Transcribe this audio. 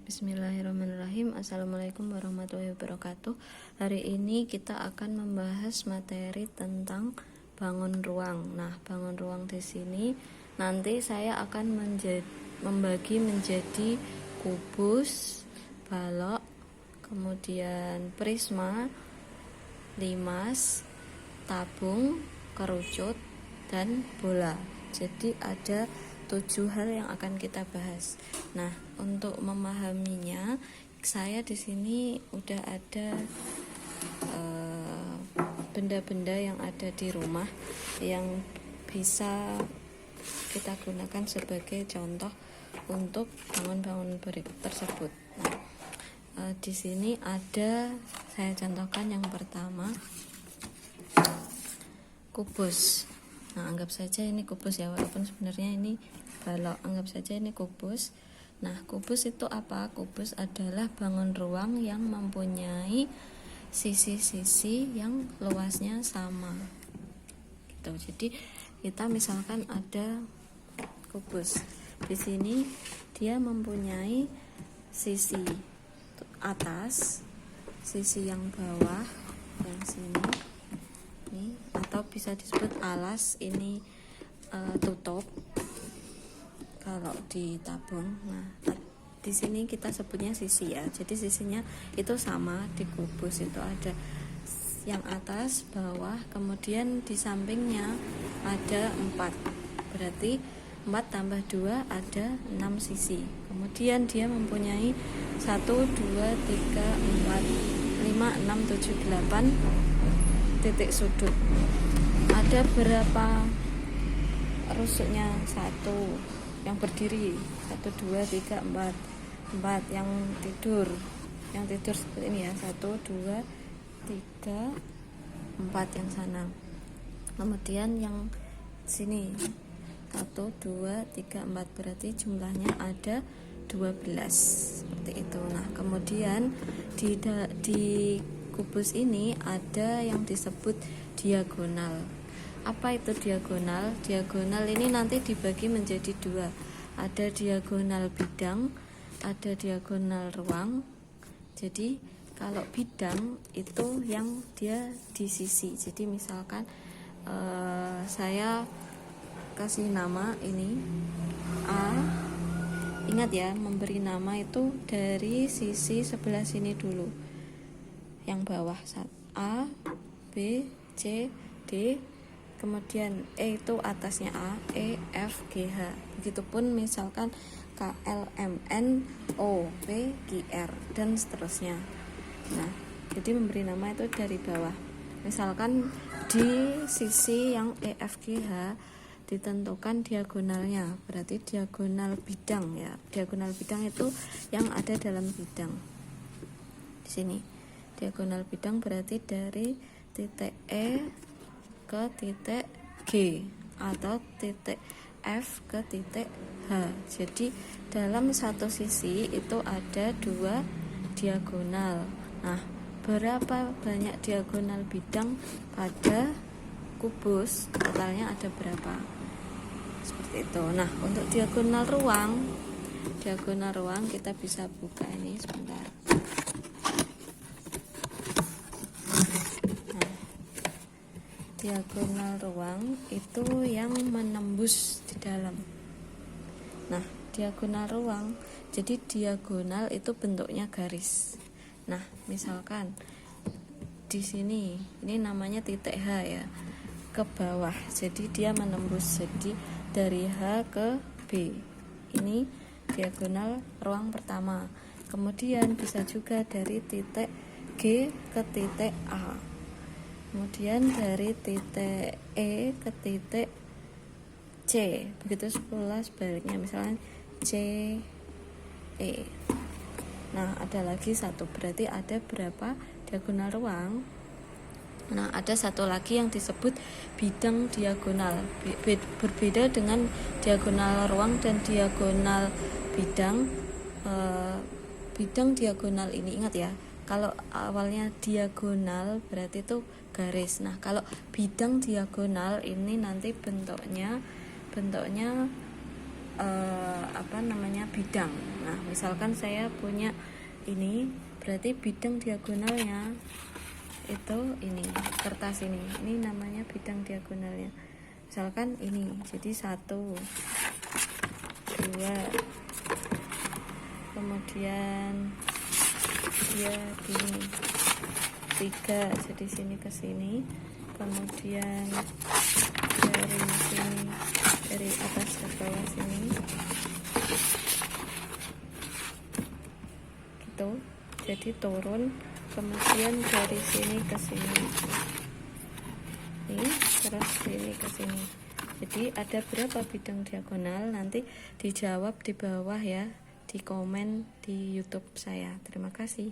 Bismillahirrahmanirrahim. Assalamualaikum warahmatullahi wabarakatuh. Hari ini kita akan membahas materi tentang bangun ruang. Nah, bangun ruang di sini nanti saya akan membagi menjadi kubus, balok, kemudian prisma, limas, tabung, kerucut, dan bola. Jadi ada 7 hal yang akan kita bahas. Nah, untuk memahaminya, saya di sini udah ada benda-benda yang ada di rumah yang bisa kita gunakan sebagai contoh untuk bangun-bangun tersebut. Nah, di sini ada, saya contohkan yang pertama, kubus. Nah, anggap saja ini kubus ya, walaupun sebenarnya ini balok, anggap saja ini kubus. Nah, kubus itu apa? Kubus adalah bangun ruang yang mempunyai sisi-sisi yang luasnya sama. Gitu. Jadi kita misalkan ada kubus. Di sini dia mempunyai sisi atas, sisi yang bawah, yang sini. Ini, atau bisa disebut alas, ini tutup kalau di tabung. Nah, di sini kita sebutnya sisi ya. Jadi sisinya itu sama di kubus, itu ada yang atas, bawah, kemudian di sampingnya ada 4. Berarti 4 tambah 2 ada 6 sisi. Kemudian dia mempunyai 1, 2, 3, 4, 5, 6, 7, 8 titik sudut. Ada berapa rusuknya? 1 yang berdiri, 1, 2, 3, 4 yang tidur seperti ini ya, 1, 2, 3, 4 yang sana. Kemudian yang sini 1, 2, 3, 4, berarti jumlahnya ada 12 seperti itu. Nah, kemudian di kubus ini ada yang disebut diagonal. Apa itu diagonal? Diagonal ini nanti dibagi menjadi 2. Ada diagonal bidang, ada diagonal ruang. Jadi kalau bidang itu yang dia di sisi. Jadi misalkan saya kasih nama ini A. Ingat ya, memberi nama itu dari sisi sebelah sini dulu. Yang bawah, A, B, C, D, kemudian E itu atasnya A, E, F, G, H. Begitupun misalkan K, L, M, N, O, P, Q, R, dan seterusnya. Nah, jadi memberi nama itu dari bawah. Misalkan di sisi yang E, F, G, H ditentukan diagonalnya, berarti diagonal bidang ya. Diagonal bidang itu yang ada dalam bidang. Di sini diagonal bidang berarti dari titik E ke titik G atau titik F ke titik H. Jadi dalam satu sisi itu ada 2 diagonal. Nah, berapa banyak diagonal bidang pada kubus? Totalnya ada berapa? Seperti itu. Nah, untuk diagonal ruang kita bisa buka ini sebentar. Diagonal ruang itu yang menembus di dalam. Nah, diagonal ruang, jadi diagonal itu bentuknya garis. Nah, misalkan di sini, ini namanya titik H ya, ke bawah. Jadi dia menembus, jadi dari H ke B. Ini diagonal ruang pertama. Kemudian bisa juga dari titik G ke titik A. Kemudian dari titik E ke titik C, begitu pula sebaliknya, misalnya C, E. Nah, ada lagi 1, berarti ada berapa diagonal ruang? Nah, ada 1 lagi yang disebut bidang diagonal. Berbeda dengan diagonal ruang dan diagonal bidang. Bidang diagonal ini, ingat ya, kalau awalnya diagonal berarti itu garis. Nah, kalau bidang diagonal ini nanti bentuknya bidang. Nah, misalkan saya punya ini, berarti bidang diagonalnya itu ini, kertas ini namanya bidang diagonalnya. Misalkan ini, jadi 1, 2, kemudian dia gini, 3, jadi sini ke sini, kemudian dari sini, dari atas ke bawah sini gitu, jadi turun, kemudian dari sini ke sini ini, terus sini ke sini. Jadi ada berapa bidang diagonal? Nanti dijawab di bawah ya, di komen di YouTube saya. Terima kasih.